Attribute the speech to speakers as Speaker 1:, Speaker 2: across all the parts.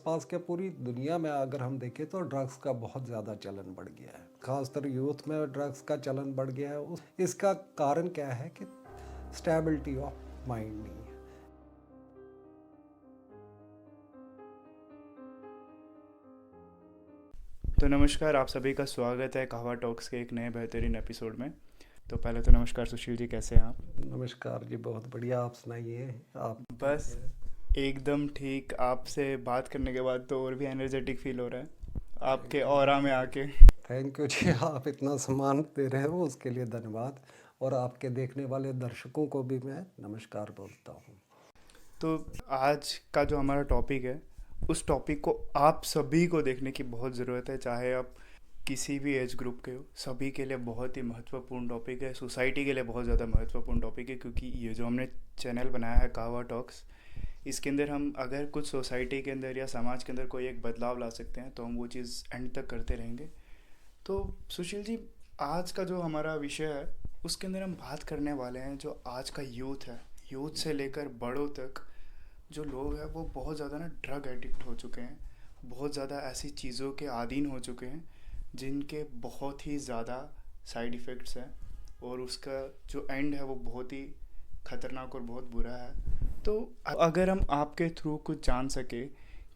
Speaker 1: आसपास के पूरी दुनिया में अगर हम देखें तो ड्रग्स का बहुत ज़्यादा चलन बढ़ गया है। खासकर यूथ में ड्रग्स का चलन बढ़ गया है। इसका कारण क्या है कि स्टेबिलिटी ऑफ माइंड नहीं है।
Speaker 2: तो नमस्कार, आप सभी का स्वागत है कहवा टॉक्स के एक नए बेहतरीन एपिसोड में। तो पहले तो नमस्कार सुशील जी, कैसे हैं आप?
Speaker 1: नमस्कार जी, बहुत बढ़िया। आप सुनाइए, आप
Speaker 2: बस
Speaker 1: कैसे हैं?
Speaker 2: एकदम ठीक। आपसे बात करने के बाद तो और भी एनर्जेटिक फील हो रहा है आपके
Speaker 1: थैंक यू।
Speaker 2: ऑरा में आके।
Speaker 1: थैंक यू जी, आप इतना सम्मान दे रहे हो उसके लिए धन्यवाद। और आपके देखने वाले दर्शकों को भी मैं नमस्कार बोलता हूँ।
Speaker 2: तो आज का जो हमारा टॉपिक है, उस टॉपिक को आप सभी को देखने की बहुत ज़रूरत है, चाहे आप किसी भी एज ग्रुप के हो। सभी के लिए बहुत ही महत्वपूर्ण टॉपिक है, सोसाइटी के लिए बहुत ज़्यादा महत्वपूर्ण टॉपिक है, क्योंकि ये जो हमने चैनल बनाया है कहवा टॉक्स, इसके अंदर हम अगर कुछ सोसाइटी के अंदर या समाज के अंदर कोई एक बदलाव ला सकते हैं तो हम वो चीज़ एंड तक करते रहेंगे। तो सुशील जी, आज का जो हमारा विषय है उसके अंदर हम बात करने वाले हैं जो आज का यूथ है। यूथ से लेकर बड़ों तक जो लोग हैं वो बहुत ज़्यादा ना ड्रग एडिक्ट हो चुके हैं, बहुत ज़्यादा ऐसी चीज़ों के आदीन हो चुके हैं जिनके बहुत ही ज़्यादा साइड इफ़ेक्ट्स हैं, और उसका जो एंड है वो बहुत ही ख़तरनाक और बहुत बुरा है। तो अगर हम आपके थ्रू कुछ जान सके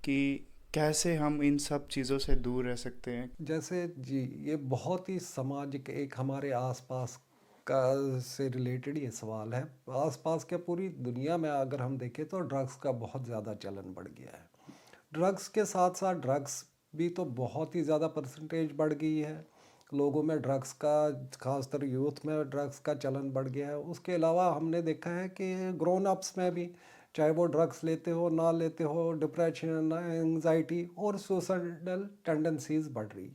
Speaker 2: कि कैसे हम इन सब चीज़ों से दूर रह सकते हैं।
Speaker 1: जैसे जी, ये बहुत ही सामाजिक एक हमारे आसपास का से रिलेटेड ये सवाल है। आसपास के पूरी दुनिया में अगर हम देखें तो ड्रग्स का बहुत ज़्यादा चलन बढ़ गया है। ड्रग्स के साथ साथ ड्रग्स भी तो बहुत ही ज़्यादा परसेंटेज बढ़ गई है लोगों में। ड्रग्स का खासकर यूथ में ड्रग्स का चलन बढ़ गया है। उसके अलावा हमने देखा है कि ग्रोन अप्स में भी, चाहे वो ड्रग्स लेते हो ना लेते हो, डिप्रेशन, एंजाइटी और सुसाइडल टेंडेंसीज बढ़ रही है।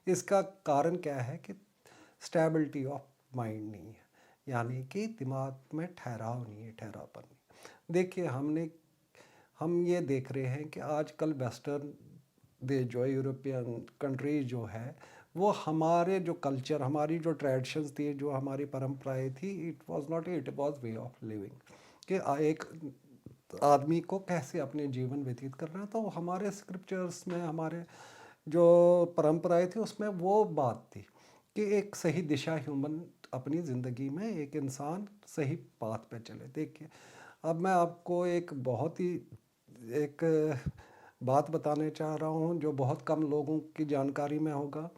Speaker 1: इसका कारण क्या है कि स्टेबिलिटी ऑफ माइंड नहीं है, यानी कि दिमाग में ठहराव नहीं है, ठहरावपन नहीं। देखिए, हम ये देख रहे हैं कि आजकल वेस्टर्न देश जो है, यूरोपियन कंट्रीज जो है, वो हमारे जो कल्चर, हमारी जो ट्रेडिशंस थी, जो हमारी परंपराएं थी, it was not, it was way of living कि एक आदमी को कैसे अपने जीवन व्यतीत करना है। तो हमारे स्क्रिप्चर्स में, हमारे जो परंपराएं थी उसमें वो बात थी कि एक सही दिशा, ह्यूमन अपनी ज़िंदगी में एक इंसान सही पाथ पे चले। देखिए, अब मैं आपको एक बहुत ही एक बात बताने चाह रहा हूँ जो बहुत कम लोगों की जानकारी में होगा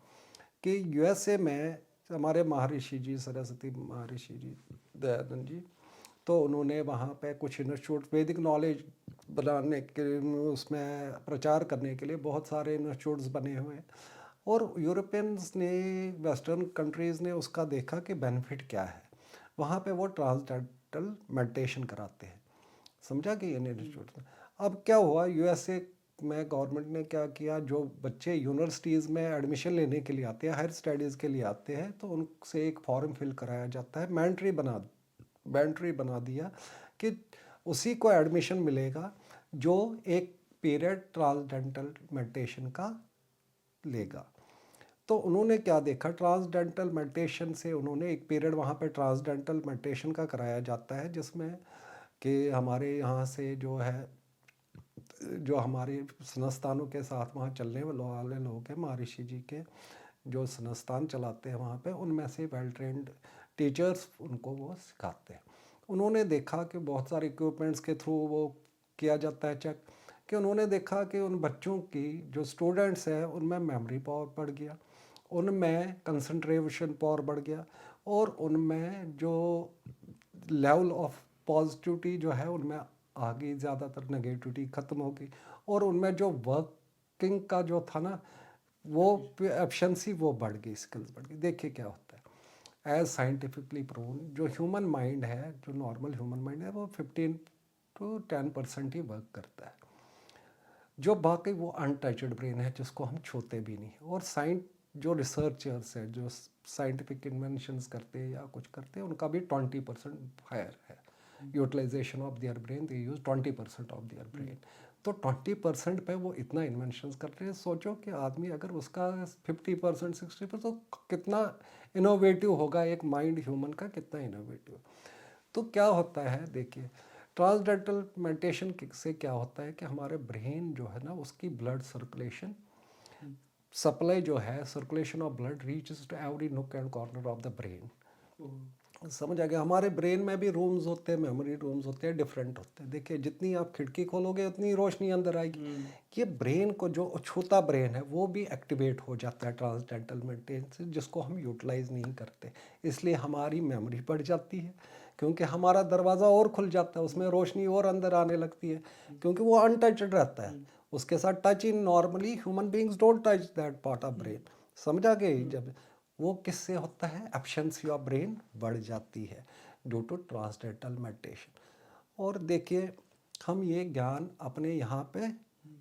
Speaker 1: कि यूएसए में हमारे महर्षि जी, सरस्वती महर्षि जी, दयानंद जी, तो उन्होंने वहाँ पे कुछ इंस्टीट्यूट, वैदिक नॉलेज बनाने के, उसमें प्रचार करने के लिए बहुत सारे इंस्टीट्यूट्स बने हुए हैं। और यूरोपियंस ने, वेस्टर्न कंट्रीज़ ने उसका देखा कि बेनिफिट क्या है। वहाँ पे वो ट्रांसडेंटल मेडिटेशन कराते हैं। समझा कि ये इंस्टीट्यूट में अब क्या हुआ, यूएसए में गवर्नमेंट ने क्या किया, जो बच्चे यूनिवर्सिटीज़ में एडमिशन लेने के लिए आते हैं, हायर स्टडीज़ के लिए आते हैं, तो उनसे एक फॉर्म फिल कराया जाता है। मैंडेटरी बना दिया कि उसी को एडमिशन मिलेगा जो एक पीरियड ट्रांसडेंटल मेडिटेशन का लेगा। तो उन्होंने क्या देखा, ट्रांसडेंटल मेडिटेशन से उन्होंने एक पीरियड वहाँ पे ट्रांसडेंटल मेडिटेशन का कराया जाता है, जिसमें कि हमारे यहाँ से जो है, जो हमारे संस्थानों के साथ वहाँ चलने वाले लोग हैं, महर्षि जी के जो संस्थान चलाते हैं वहाँ पे, उनमें से वेल ट्रेंड टीचर्स उनको वो सिखाते हैं। उन्होंने देखा कि बहुत सारे इक्विपमेंट्स के थ्रू वो किया जाता है चेक, कि उन्होंने देखा कि उन बच्चों की जो स्टूडेंट्स हैं उनमें मेमोरी पावर बढ़ गया, उनमें कंसंट्रेशन पावर बढ़ गया, और उनमें जो लेवल ऑफ पॉजिटिविटी जो है उनमें आ गई, ज़्यादातर नेगेटिविटी ख़त्म हो गई, और उनमें जो वर्किंग का जो था ना, वो एफिशिएंसी वो बढ़ गई, स्किल्स बढ़ गई। देखिए क्या होता है, एज साइंटिफिकली प्रूवन, जो ह्यूमन माइंड है, जो नॉर्मल ह्यूमन माइंड है, वो 15 to 10% ही वर्क करता है। जो बाकी वो अनटचड ब्रेन है, जिसको हम छूते भी नहीं। और जो रिसर्चर्स है, जो साइंटिफिक इन्वेंशंस करते हैं या कुछ करते हैं, उनका भी 20% हायर है utilisation of their brain. They use 20% of their brain. तो 20% पे वो इतना इन्वेंशंस कर रहे हैं। सोचो कि आदमी अगर उसका 50%, 60%, तो कितना इनोवेटिव होगा एक माइंड ह्यूमन का, कितना इनोवेटिव। तो क्या होता है, देखिए, ट्रांसडेंटल मेडिटेशन से क्या होता है कि हमारे ब्रेन जो है ना उसकी ब्लड सर्कुलेशन सप्लाई जो है, circulation of blood reaches to every nook and corner of the brain. समझ आ गया? हमारे ब्रेन में भी रूम्स होते हैं, मेमोरी रूम्स होते हैं, डिफरेंट होते हैं। देखिए जितनी आप खिड़की खोलोगे उतनी रोशनी अंदर आएगी। ये ब्रेन को जो छूता ब्रेन है वो भी एक्टिवेट हो जाता है ट्रांसडेंटल मेडिटेशन से, जिसको हम यूटिलाइज नहीं करते। इसलिए हमारी मेमोरी बढ़ जाती है, क्योंकि हमारा दरवाज़ा और खुल जाता है, उसमें रोशनी और अंदर आने लगती है, क्योंकि वो अनटचड रहता है। उसके साथ touch in normally human beings don't touch that part of brain. समझा गए? जब वो किससे होता है, एफिशिएंसी ऑफ ब्रेन बढ़ जाती है ड्यू टू ट्रांसडेंटल मेडिटेशन। और देखिए हम ये ज्ञान अपने यहाँ पे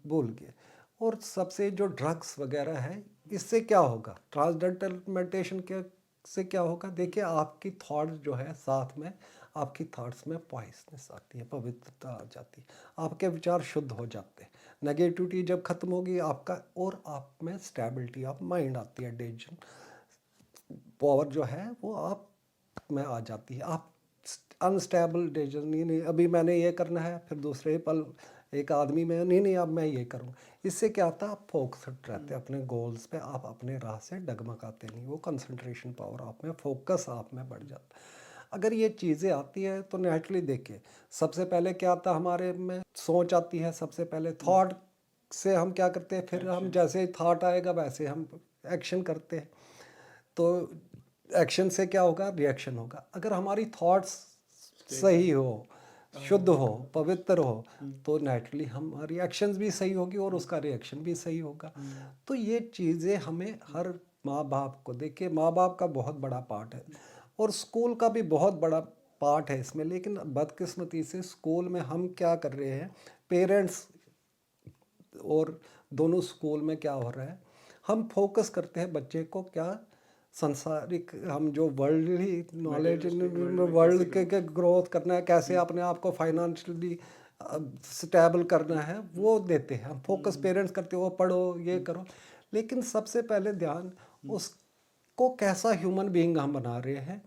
Speaker 1: भूल गए। और सबसे जो ड्रग्स वगैरह है, इससे क्या होगा, ट्रांसडेंटल मेडिटेशन के से क्या होगा? देखिए आपकी थॉट्स जो है, साथ में आपकी थॉट्स में पॉइजनेस आती है, पवित्रता आ जाती है, आपके विचार शुद्ध हो जाते हैं, नेगेटिविटी जब खत्म होगी आपका, और आप में स्टेबिलिटी ऑफ माइंड आती है, डिसीजन पावर जो है वो आप में आ जाती है। आप अनस्टेबल डिसीजन, नहीं अभी मैंने ये करना है, फिर दूसरे पल एक आदमी में नहीं अब मैं ये करूँ। इससे क्या होता है, आप फोकस्ड रहते हैं अपने गोल्स पे, आप अपने राह से डगमगाते नहीं, वो कंसंट्रेशन पावर आप में, फोकस आप में बढ़ जाता है। अगर ये चीज़ें आती है तो नेचुरली देखिए सबसे पहले क्या आता है हमारे में, सोच आती है, सबसे पहले थॉट से हम क्या करते हैं, फिर हम जैसे ही थॉट आएगा वैसे हम एक्शन करते हैं। तो एक्शन से क्या होगा, रिएक्शन होगा। अगर हमारी थॉट्स सही हो, शुद्ध हो, पवित्र हो, तो नेचुरली हमारी एक्शंस भी सही होगी और उसका रिएक्शन भी सही होगा। तो ये चीज़ें हमें हर माँ बाप को, देखिए माँ बाप का बहुत बड़ा पार्ट है और स्कूल का भी बहुत बड़ा पार्ट है इसमें। लेकिन बदकिस्मती से स्कूल में हम क्या कर रहे हैं, पेरेंट्स और दोनों स्कूल में क्या हो रहा है, हम फोकस करते हैं बच्चे को क्या, संसारिक, हम जो वर्ल्डली नॉलेज, वर्ल्ड के ग्रोथ करना है, कैसे अपने आप को फाइनेंशियली स्टेबल करना है, वो देते हैं हम फोकस। पेरेंट्स करते हो पढ़ो ये करो, लेकिन सबसे पहले ध्यान उसको कैसा ह्यूमन बीइंग हम बना रहे हैं।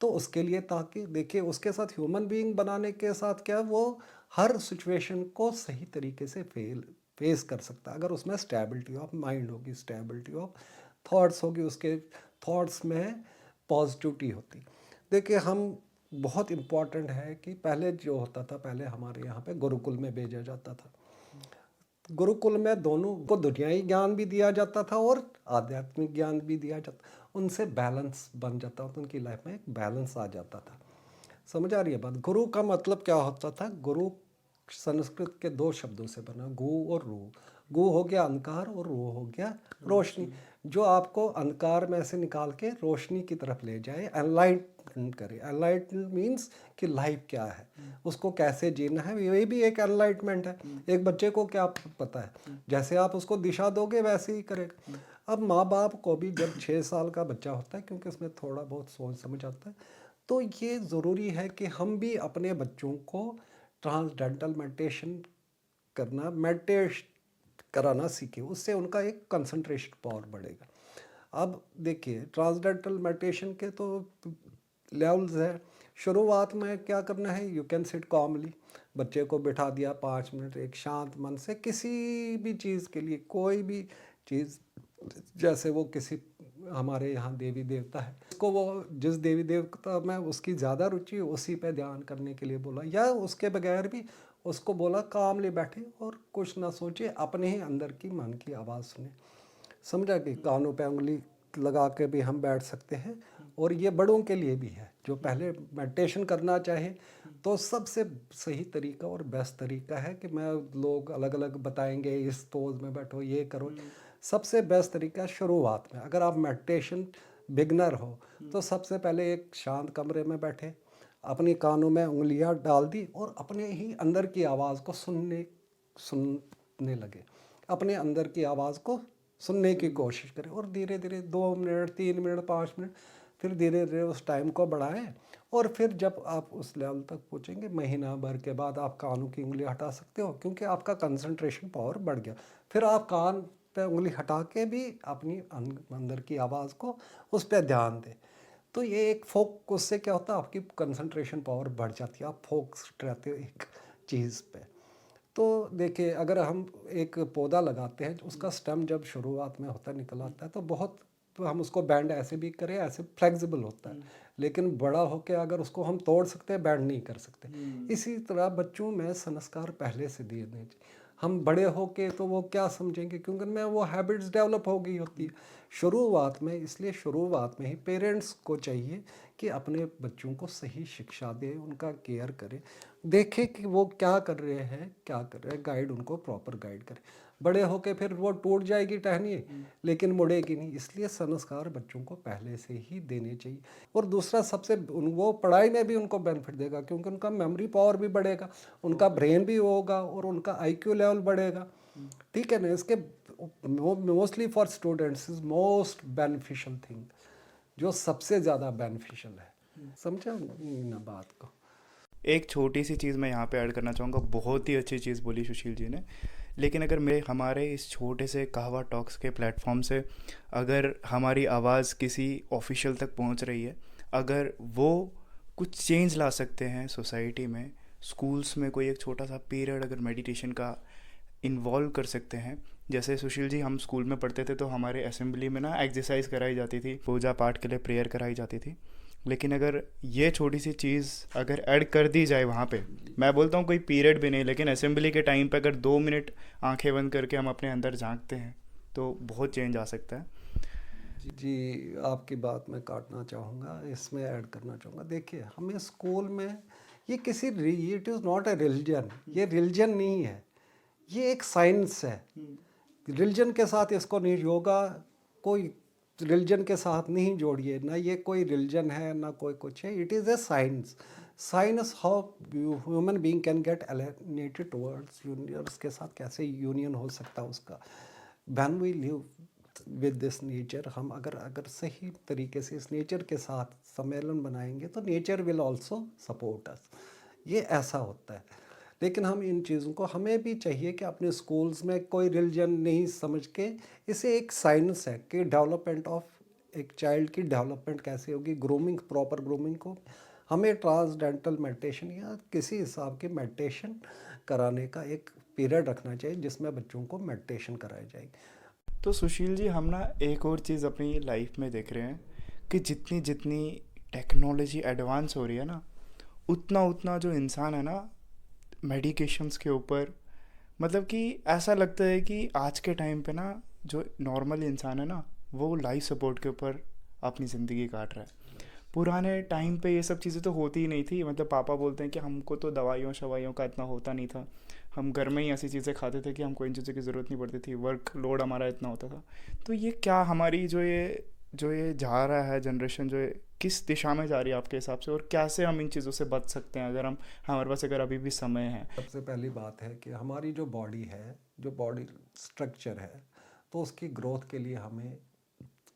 Speaker 1: तो उसके लिए, ताकि देखिए उसके साथ ह्यूमन बीइंग बनाने के साथ क्या, वो हर सिचुएशन को सही तरीके से फेस कर सकता है। अगर उसमें स्टेबिलिटी ऑफ माइंड होगी, स्टेबिलिटी ऑफ थॉट्स होगी, उसके थॉट्स में पॉजिटिविटी होती। देखिए हम, बहुत इम्पॉर्टेंट है कि पहले जो होता था, पहले हमारे यहाँ पे गुरुकुल में भेजा जाता था। गुरुकुल में दोनों को दुनियाई ज्ञान भी दिया जाता था और आध्यात्मिक ज्ञान भी दिया जाता, उनसे बैलेंस बन जाता था, उनकी लाइफ में एक बैलेंस आ जाता था। समझ आ रही है बात? गुरु का मतलब क्या होता था? गुरु संस्कृत के दो शब्दों से बना, गु और रू। गु हो गया अंधकार और रू हो गया रोशनी, जो आपको अंधकार में से निकाल के रोशनी की तरफ ले जाए, एनलाइटन करे। एनलाइटन मीन्स कि लाइफ क्या है, उसको कैसे जीना है, ये भी एक एनलाइटमेंट है। एक बच्चे को क्या पता है, जैसे आप उसको दिशा दोगे वैसे ही करेगा। अब माँ बाप को भी जब 6 साल का बच्चा होता है, क्योंकि उसमें थोड़ा बहुत सोच समझ आता है, तो ये ज़रूरी है कि हम भी अपने बच्चों को ट्रांसडेंटल मेडिटेशन करना, मेडिटेट कराना सीखे, उससे उनका एक कंसंट्रेशन पावर बढ़ेगा। अब देखिए ट्रांसडेंटल मेडिटेशन के तो लेवल्स है। शुरुआत में क्या करना है, यू कैन सिट कॉमली, बच्चे को बिठा दिया 5 मिनट एक शांत मन से, किसी भी चीज़ के लिए, कोई भी चीज़, जैसे वो किसी, हमारे यहाँ देवी देवता है, उसको वो जिस देवी देवता में उसकी ज़्यादा रुचि है उसी पे ध्यान करने के लिए बोला, या उसके बगैर भी उसको बोला कामली बैठे और कुछ ना सोचे, अपने ही अंदर की मन की आवाज़ सुने। समझा कि कानों पे उंगली लगा के भी हम बैठ सकते हैं। और ये बड़ों के लिए भी है, जो पहले मेडिटेशन करना चाहे, तो सबसे सही तरीका और बेस्ट तरीका है कि मैं, लोग अलग अलग बताएंगे, इस पोज में बैठो, ये करो। सबसे बेस्ट तरीका शुरुआत में, अगर आप मेडिटेशन बिगनर हो, तो सबसे पहले एक शांत कमरे में बैठे, अपनी कानों में उंगलियां डाल दी और अपने ही अंदर की आवाज़ को सुनने लगे, अपने अंदर की आवाज़ को सुनने की कोशिश करें। और धीरे धीरे 2 मिनट, 3 मिनट, 5 मिनट, फिर धीरे धीरे उस टाइम को बढ़ाएं। और फिर जब आप उस लेवल तक पहुंचेंगे, महीना भर के बाद आप कानों की उंगली हटा सकते हो, क्योंकि आपका कंसंट्रेशन पावर बढ़ गया। फिर आप कान पे उंगली हटा के भी अपनी अंदर की आवाज़ को, उस पर ध्यान दें। तो ये एक फोक, उससे क्या होता है, आपकी कंसंट्रेशन पावर बढ़ जाती है, आप फोकस्ड रहते हो एक चीज़ पे। तो देखिए, अगर हम एक पौधा लगाते हैं, उसका स्टेम जब शुरुआत में होता है, निकल आता है, तो बहुत, तो हम उसको बैंड ऐसे भी करें, ऐसे फ्लेक्सिबल होता है, लेकिन बड़ा होके अगर उसको हम तोड़ सकते हैं, बैंड नहीं कर सकते। इसी तरह बच्चों में संस्कार पहले से दिए देने चाहिए। हम बड़े होके तो वो क्या समझेंगे, क्योंकि उनमें वो हैबिट्स डेवलप हो गई होती है शुरुआत में। इसलिए शुरुआत में ही पेरेंट्स को चाहिए कि अपने बच्चों को सही शिक्षा दे, उनका केयर करे, देखे कि वो क्या कर रहे हैं, क्या कर रहे हैं, गाइड, उनको प्रॉपर गाइड करे। बड़े होके फिर वो टूट जाएगी टहनी, लेकिन मुड़ेगी नहीं। इसलिए संस्कार बच्चों को पहले से ही देने चाहिए। और दूसरा, सबसे वो पढ़ाई में भी उनको बेनिफिट देगा, क्योंकि उनका मेमोरी पावर भी बढ़ेगा, उनका ब्रेन भी होगा, और उनका आईक्यू लेवल बढ़ेगा। ठीक है ना। इसके mostly for students is most beneficial thing, जो सबसे ज़्यादा बेनिफिशियल है। समझा ना बात को।
Speaker 2: एक छोटी सी चीज़ मैं यहाँ पे ऐड करना चाहूँगा, बहुत ही अच्छी चीज़ बोली सुशील जी ने। लेकिन अगर मैं हमारे इस छोटे से कहवा टॉक्स के प्लेटफॉर्म से अगर हमारी आवाज़ किसी ऑफिशियल तक पहुँच रही है, अगर वो कुछ चेंज ला सकते हैं सोसाइटी में, स्कूल्स में कोई एक छोटा सा पीरियड अगर मेडिटेशन का इन्वॉल्व कर सकते हैं। जैसे सुशील जी, हम स्कूल में पढ़ते थे तो हमारे असेंबली में ना एक्सरसाइज कराई जाती थी, पूजा पाठ के लिए प्रेयर कराई जाती थी। लेकिन अगर ये छोटी सी चीज़ अगर ऐड कर दी जाए वहाँ पे, मैं बोलता हूँ कोई पीरियड भी नहीं, लेकिन असेंबली के टाइम पे अगर 2 मिनट आंखें बंद करके हम अपने अंदर झांकते हैं तो बहुत चेंज आ सकता है।
Speaker 1: जी, आपकी बात मैं काटना चाहूँगा, इसमें ऐड करना चाहूँगा। देखिए, हमें स्कूल में ये किसी, it is not a religion, ये रिलीजन नहीं है, ये एक साइंस है। रिलीजन के साथ इसको नहीं, योगा कोई रिलीजन के साथ नहीं जोड़िए, ना ये कोई रिलीजन है, ना कोई कुछ है। It is a science. Science how human being can get alienated towards universe के साथ, कैसे यूनियन हो सकता है उसका। When we live with this nature, हम अगर अगर सही तरीके से इस नेचर के साथ सम्मेलन बनाएंगे, तो nature will also support us. ये ऐसा होता है। लेकिन हम इन चीज़ों को, हमें भी चाहिए कि अपने स्कूल्स में कोई रिलीजन नहीं समझ के, इसे एक साइंस है कि डेवलपमेंट ऑफ एक चाइल्ड की डेवलपमेंट कैसे होगी, ग्रूमिंग, प्रॉपर ग्रूमिंग को हमें ट्रांसडेंटल मेडिटेशन या किसी हिसाब की मेडिटेशन कराने का एक पीरियड रखना चाहिए, जिसमें बच्चों को मेडिटेशन कराई जाएगी।
Speaker 2: तो सुशील जी, हम ना एक और चीज़ अपनी लाइफ में देख रहे हैं कि जितनी जितनी टेक्नोलॉजी एडवांस हो रही है ना, उतना उतना जो इंसान है ना, मेडिकेशंस के ऊपर, मतलब कि ऐसा लगता है कि आज के टाइम पे ना जो नॉर्मल इंसान है ना, वो लाइफ सपोर्ट के ऊपर अपनी ज़िंदगी काट रहा है। पुराने टाइम पे ये सब चीज़ें तो होती ही नहीं थी। मतलब पापा बोलते हैं कि हमको तो दवाइयों शवाइयों का इतना होता नहीं था, हम घर में ही ऐसी चीज़ें खाते थे कि हमको इन चीज़ों की ज़रूरत नहीं पड़ती थी, वर्क लोड हमारा इतना होता था। तो ये क्या हमारी जो ये जा रहा है जनरेशन, जो ये किस दिशा में जा रही है आपके हिसाब से, और कैसे हम इन चीज़ों से बच सकते हैं अगर हमारे पास अगर अभी भी समय है?
Speaker 1: सबसे पहली बात है कि हमारी जो बॉडी है, जो बॉडी स्ट्रक्चर है, तो उसकी ग्रोथ के लिए हमें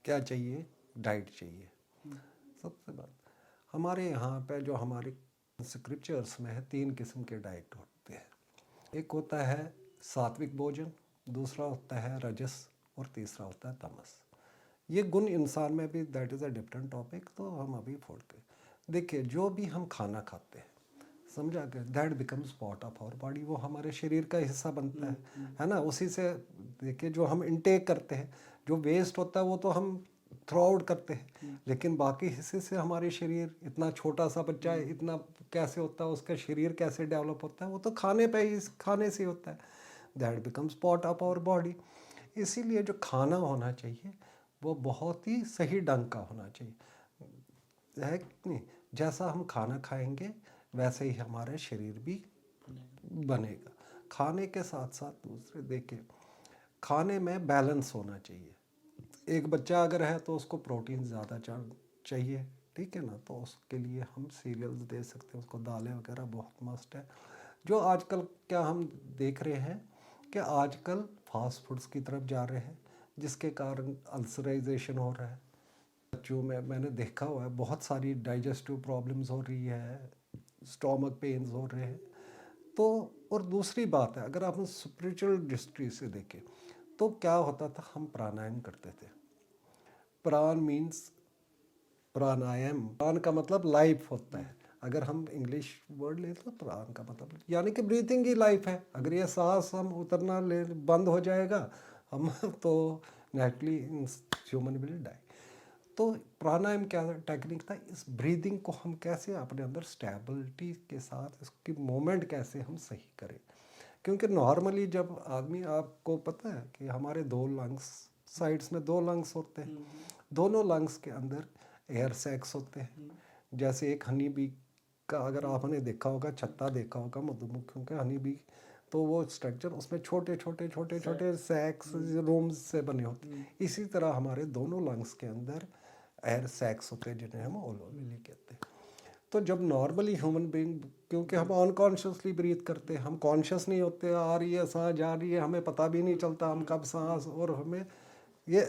Speaker 1: क्या चाहिए, डाइट चाहिए। सबसे बात, हमारे यहाँ पे जो हमारे स्क्रिप्चर्स में है, 3 किस्म के डाइट होते हैं। एक होता है सात्विक भोजन, दूसरा होता है रजस, और तीसरा होता है तमस। ये गुण इंसान में भी, that is a different topic, तो हम अभी फोड़ के देखिए। जो भी हम खाना खाते हैं, समझा के, that becomes part of our body, वो हमारे शरीर का हिस्सा बनता है ना। उसी से देखिए, जो हम इनटेक करते हैं, जो वेस्ट होता है वो तो हम थ्रो आउट करते हैं, लेकिन बाकी हिस्से से हमारे शरीर, इतना छोटा सा बच्चा है, इतना कैसे होता है, उसका शरीर कैसे डेवलप होता है, वो तो खाने पे ही, खाने से होता है। That becomes part of our body. इसीलिए जो खाना होना चाहिए, वो बहुत ही सही ढंग का होना चाहिए, है कि नहीं। जैसा हम खाना खाएंगे, वैसे ही हमारा शरीर भी बनेगा। खाने के साथ साथ दूसरे, देखिए, खाने में बैलेंस होना चाहिए। एक बच्चा अगर है तो उसको प्रोटीन ज़्यादा चाहिए, ठीक है ना, तो उसके लिए हम सीरियल्स दे सकते हैं, उसको दालें वगैरह बहुत मस्ट है। जो आजकल क्या हम देख रहे हैं कि आजकल फास्ट फूड्स की तरफ जा रहे हैं, जिसके कारण अल्सराइजेशन हो रहा है बच्चों में। मैंने देखा हुआ है, बहुत सारी डाइजेस्टिव प्रॉब्लम्स हो रही है, स्टोमक पेन्स हो रहे हैं। तो और दूसरी बात है, अगर आप स्पिरिचुअल दृष्टि से देखें, तो क्या होता था, हम प्राणायाम करते थे। प्राण मीन्स प्राणायाम, प्राण का मतलब लाइफ होता है। अगर हम इंग्लिश वर्ड ले तो प्राण का मतलब यानी कि ब्रीथिंग ही लाइफ है। अगर ये सांस हम उतरना ले बंद हो जाएगा हम तो नेचुरली ह्यूमन विल डाई। तो प्राणायाम क्या टेक्निक था, इस ब्रीदिंग को हम कैसे अपने अंदर स्टेबिलिटी के साथ इसकी मोमेंट कैसे हम सही करें। क्योंकि नॉर्मली जब आदमी, आपको पता है कि हमारे दो लंग्स, साइड्स में दो लंग्स होते हैं, दोनों लंग्स के अंदर एयर सैक्स होते हैं। जैसे एक हनी बी का अगर आपने देखा होगा, छत्ता देखा होगा मधुमक्खियों के, हनी बी, तो वो स्ट्रक्चर उसमें छोटे छोटे छोटे छोटे सैक्स रूम्स से बने होते हैं। इसी तरह हमारे दोनों लंग्स के अंदर एयर सैक्स होते हैं जिन्हें हम ओलोविली कहते हैं। तो जब नॉर्मली ह्यूमन बीइंग, क्योंकि हम अनकॉन्शियसली ब्रीथ करते हैं, हम कॉन्शियस नहीं होते, आ रही है सांस जा रही है, हमें पता भी नहीं चलता हम कब सांस, और हमें ये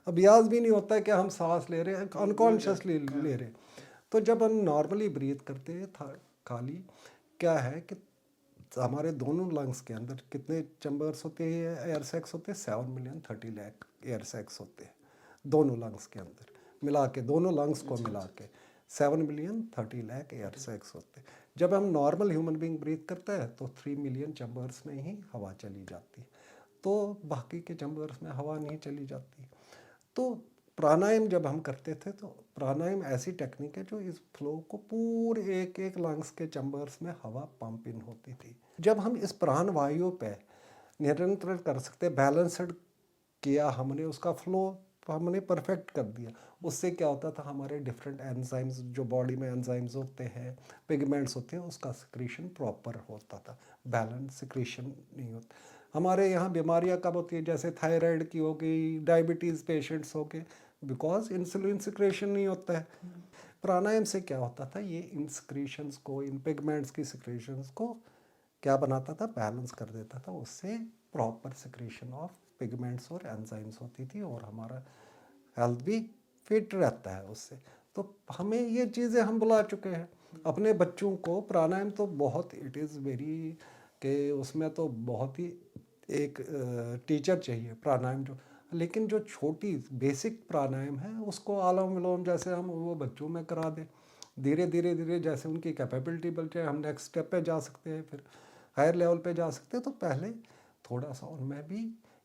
Speaker 1: अभ्यास भी नहीं होता है कि हम सांस ले रहे हैं, अनकॉन्शियसली ले रहे हैं। तो जब हम नॉर्मली ब्रीथ करते हैं खाली, क्या है कि हमारे दोनों लंग्स के अंदर कितने चैम्बर्स होते हैं, एयर सैक्स होते हैं, 7,30,00,000 एयर सैक्स होते हैं दोनों लंग्स के अंदर मिला के, दोनों लंग्स को मिला के 7,30,00,000 एयर सैक्स होते हैं। जब हम नॉर्मल ह्यूमन बीइंग ब्रीथ करता है तो 3 मिलियन चैम्बर्स में ही हवा चली जाती है, तो बाकी के चैम्बर्स में हवा नहीं चली जाती। तो प्राणायाम जब हम करते थे, तो प्राणायाम ऐसी टेक्निक है जो इस फ्लो को पूरे एक एक लंग्स के चैम्बर्स में हवा पंप इन होती थी। जब हम इस प्राण वायु पे नियंत्रण कर सकते, बैलेंस्ड किया हमने, उसका फ्लो हमने परफेक्ट कर दिया, उससे क्या होता था, हमारे डिफरेंट एंजाइम्स, जो बॉडी में एंजाइम्स होते हैं, पिगमेंट्स होते हैं, उसका सिक्रीशन प्रॉपर होता था, बैलेंस सिक्रीशन नहीं होता। हमारे यहाँ बीमारियाँ कब होती है, जैसे थायराइड की हो गई, डायबिटीज़ पेशेंट्स हो गए, बिकॉज इंसुलिन सिक्रेशन नहीं होता है। प्राणायाम से क्या होता था, ये इन सिक्रेशंस को, इन पिगमेंट्स की सिक्रेशंस को क्या बनाता था, बैलेंस कर देता था, उससे प्रॉपर सिक्रेशन ऑफ पिगमेंट्स और एंजाइम्स होती थी, और हमारा हेल्थ भी फिट रहता है उससे। तो हमें ये चीज़ें हम बुला चुके हैं अपने बच्चों को। प्राणायाम तो बहुत, इट इज़ वेरी, के उसमें तो बहुत ही एक टीचर चाहिए प्राणायाम जो, लेकिन जो छोटी बेसिक प्राणायाम है उसको आलोम विलोम जैसे हम वो बच्चों में करा दें, धीरे धीरे धीरे जैसे उनकी कैपेबिलिटी बढ़ जाए, हम नेक्स्ट स्टेप पे जा सकते हैं, फिर हायर लेवल पे जा सकते हैं। तो पहले थोड़ा सा उनमें भी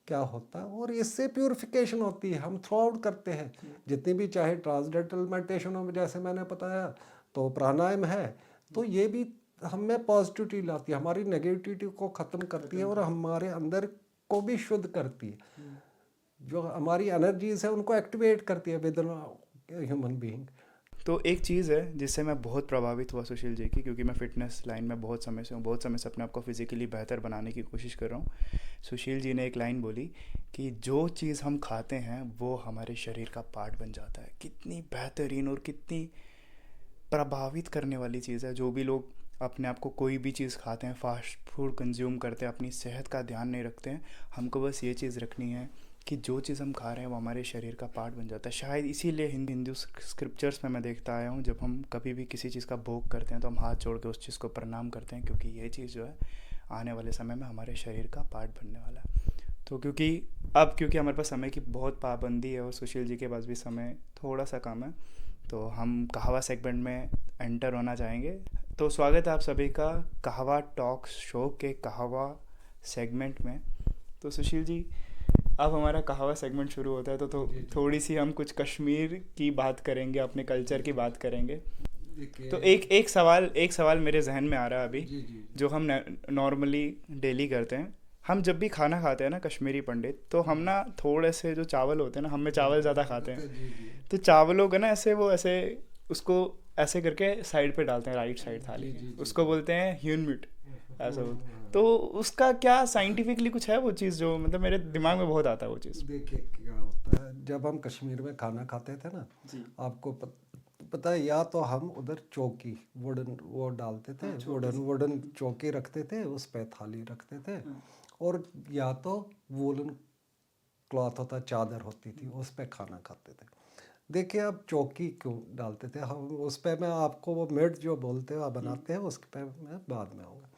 Speaker 1: क्या होता है, और इससे प्योरिफिकेशन होती है, हम थ्रो आउट करते हैं जितनी भी, चाहे ट्रांसडेंटल मेडिटेशन हो जैसे मैंने बताया, तो प्राणायाम है, तो ये भी हमें पॉजिटिविटी लाती है, हमारी नेगेटिविटी को ख़त्म करती है, और हमारे अंदर को भी शुद्ध करती है, जो हमारी एनर्जीज है उनको एक्टिवेट करती है विद इन ह्यूमन बीइंग।
Speaker 2: तो एक चीज़ है जिससे मैं बहुत प्रभावित हुआ सुशील जी की, क्योंकि मैं फ़िटनेस लाइन में बहुत समय से हूँ, बहुत समय से अपने आप को फिज़िकली बेहतर बनाने की कोशिश कर रहा हूँ। सुशील जी ने एक लाइन बोली कि जो चीज़ हम खाते हैं वो हमारे शरीर का पार्ट बन जाता है। कितनी बेहतरीन और कितनी प्रभावित करने वाली चीज़ है। जो भी लोग अपने आप को कोई भी चीज़ खाते हैं, फास्ट फूड कंज्यूम करते हैं, अपनी सेहत का ध्यान नहीं रखते हैं, हमको बस ये चीज़ रखनी है कि जो चीज़ हम खा रहे हैं वो हमारे शरीर का पार्ट बन जाता है। शायद इसीलिए हिंदू स्क्रिप्चर्स में मैं देखता आया हूँ, जब हम कभी भी किसी चीज़ का भोग करते हैं तो हम हाथ जोड़ के उस चीज़ को प्रणाम करते हैं, क्योंकि ये चीज़ जो है आने वाले समय में हमारे शरीर का पार्ट बनने वाला है। तो क्योंकि हमारे पास समय की बहुत पाबंदी है और सुशील जी के पास भी समय थोड़ा सा कम है, तो हम कहवा सेगमेंट में एंटर होना चाहेंगे। तो स्वागत है आप सभी का कहवा टॉक शो के कहवा सेगमेंट में। तो सुशील जी, अब हमारा कहवा सेगमेंट शुरू होता है, तो थोड़ी सी हम कुछ कश्मीर की बात करेंगे, अपने कल्चर की बात करेंगे। तो एक सवाल मेरे जहन में आ रहा है अभी, जो हम नॉर्मली डेली करते हैं। हम जब भी खाना खाते हैं ना कश्मीरी पंडित, तो हम ना थोड़े से जो चावल होते हैं ना, हम में चावल ज़्यादा खाते हैं, तो चावलों का ना ऐसे उसको ऐसे करके साइड पे डालते हैं, राइट साइड थाली, उसको बोलते हैं ह्यून मीट, ऐसा बोलते हैं। तो उसका क्या साइंटिफिकली कुछ है वो चीज़, जो मतलब मेरे दिमाग में बहुत आता है वो चीज़।
Speaker 1: देखिए क्या होता है, जब हम कश्मीर में खाना खाते थे ना, आपको पता है, या तो हम उधर चौकी वुडन वो डालते थे, वुडन चौकी रखते थे, उस पे थाली रखते थे, और या तो वुलन क्लॉथ होता, चादर होती थी, उस पे खाना खाते थे। देखिए अब चौकी क्यों डालते थे हम, उस पे मैं आपको वो मिड जो बोलते हैं बनाते हैं, उस पे मैं बाद में आऊँगा।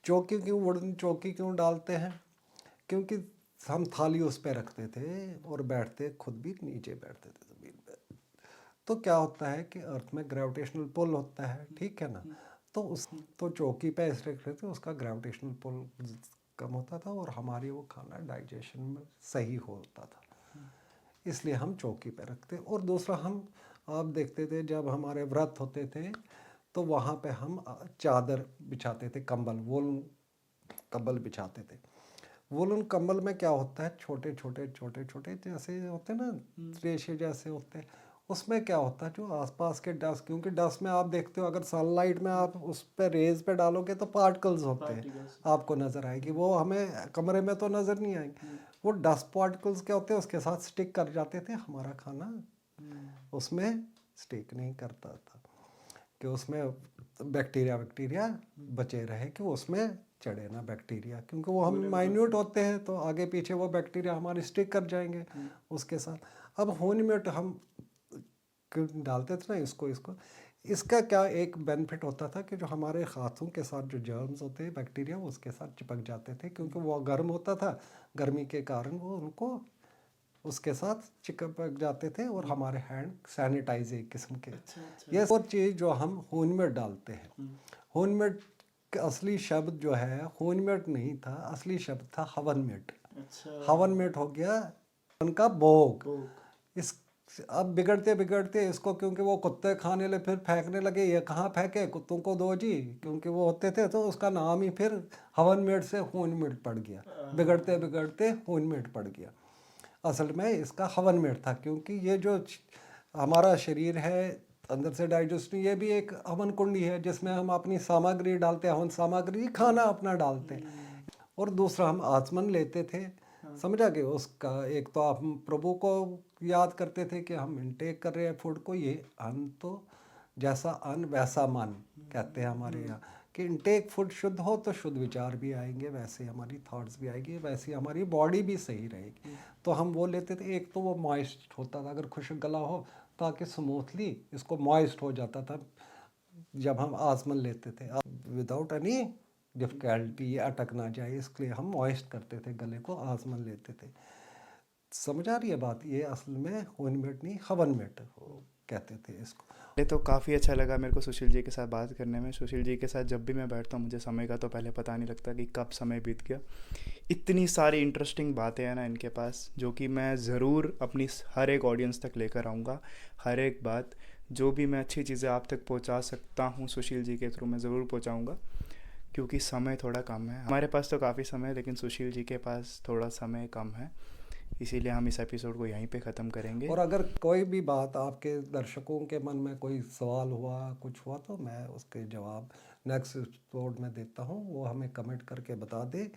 Speaker 1: चौकी क्यों, वुडन चौकी क्यों डालते हैं, क्योंकि हम थाली उस पे रखते थे और बैठते खुद भी नीचे बैठते थे ज़मीन पे, तो क्या होता है कि अर्थ में ग्रेविटेशनल पुल होता है, ठीक है ना। तो उस तो चौकी पे ऐसे रखते थे, उसका ग्रेविटेशनल पुल कम होता था और हमारी वो खाना डाइजेशन में सही होता था, इसलिए हम चौकी पे रखते। और दूसरा, हम आप देखते थे जब हमारे व्रत होते थे तो वहाँ पे हम चादर बिछाते थे, कंबल, वोलन कंबल बिछाते थे। वोलन कंबल में क्या होता है, छोटे छोटे छोटे छोटे जैसे होते हैं ना, रेशे जैसे होते हैं। उसमें क्या होता है, जो आसपास के डस्ट, क्योंकि डस्ट में आप देखते हो अगर सनलाइट में आप उस पर रेज पे डालोगे तो पार्टिकल्स होते हैं, आपको नज़र आएगी। वो हमें कमरे में तो नज़र नहीं आएंगे, वो डस्ट पार्टिकल्स क्या होते हैं उसके साथ स्टिक कर जाते थे, हमारा खाना उसमें स्टिक नहीं करता था कि उसमें बैक्टीरिया बचे रहे, कि उसमें चढ़े ना बैक्टीरिया, क्योंकि वो हम माइन्यूट होते हैं तो आगे पीछे वो बैक्टीरिया हमारे स्टिक कर जाएंगे उसके साथ। अब होनमेट हम डालते थे ना इसको इसका क्या एक बेनिफिट होता था कि जो हमारे हाथों के साथ जो जर्म्स होते हैं, बैक्टीरिया, वो उसके साथ चिपक जाते थे, क्योंकि वो गर्म होता था, गर्मी के कारण वो उनको उसके साथ चिपक जाते थे और हमारे हैंड सैनिटाइज एक किस्म के। ये और चीज़ जो हम होनमेट डालते हैं, होनमेट का असली शब्द जो है होनमेट नहीं था, असली शब्द था हवनमेट। हवनमेट हो गया उनका भोग। इस अब बिगड़ते बिगड़ते इसको, क्योंकि वो कुत्ते खाने लगे, फिर फेंकने लगे, ये कहाँ फेंके, कुत्तों को दो जी, क्योंकि वो होते थे, तो उसका नाम ही फिर हवनमेट से होनमेट पड़ गया, बिगड़ते बिगड़ते होनमेट पड़ गया। असल में इसका हवनमेट था, क्योंकि ये जो हमारा शरीर है अंदर से डाइजेस्ट, ये भी एक हवन कुंडी है जिसमें हम अपनी सामग्री डालते हैं, हवन सामग्री, खाना अपना डालते हैं। और दूसरा, हम आचमन लेते थे, समझा कि उसका एक तो हम प्रभु को याद करते थे कि हम इनटेक कर रहे हैं फूड को, ये अन्न तो जैसा अन्न वैसा मन कहते हैं हमारे यहाँ, कि इनटेक फूड शुद्ध हो तो शुद्ध विचार भी आएंगे, वैसे हमारी थॉट्स भी आएंगी, वैसे हमारी बॉडी भी सही रहेगी। तो हम वो लेते थे। एक तो वो मॉइस्ट होता था, अगर खुश्क गला हो ताकि स्मूथली इसको मॉइस्ट हो जाता था जब हम आजमन लेते थे, विदाउट एनी डिफिकल्टी, ये अटक ना जाए, इसलिए हम मॉइस्ट करते थे गले को, आजमन लेते थे। समझ आ रही है बात, ये असल में होनमेट नहीं हवनमेट कहते थे इसको।
Speaker 2: ये तो काफ़ी अच्छा लगा मेरे को सुशील जी के साथ बात करने में। सुशील जी के साथ जब भी मैं बैठता हूँ मुझे समय का तो पहले पता नहीं लगता कि कब समय बीत गया। इतनी सारी इंटरेस्टिंग बातें हैं ना इनके पास, जो कि मैं ज़रूर अपनी हर एक ऑडियंस तक लेकर आऊँगा। हर एक बात जो भी मैं अच्छी चीज़ें आप तक पहुँचा सकता हूँ सुशील जी के थ्रू मैं ज़रूर पहुँचाऊँगा, क्योंकि समय थोड़ा कम है। हमारे पास तो काफ़ी समय है, लेकिन सुशील जी के पास थोड़ा समय कम है, इसीलिए हम इस एपिसोड को यहीं पे ख़त्म करेंगे।
Speaker 1: और अगर कोई भी बात आपके दर्शकों के मन में कोई सवाल हुआ, कुछ हुआ, तो मैं उसके जवाब नेक्स्ट एपिसोड में देता हूँ, वो हमें कमेंट करके बता दे।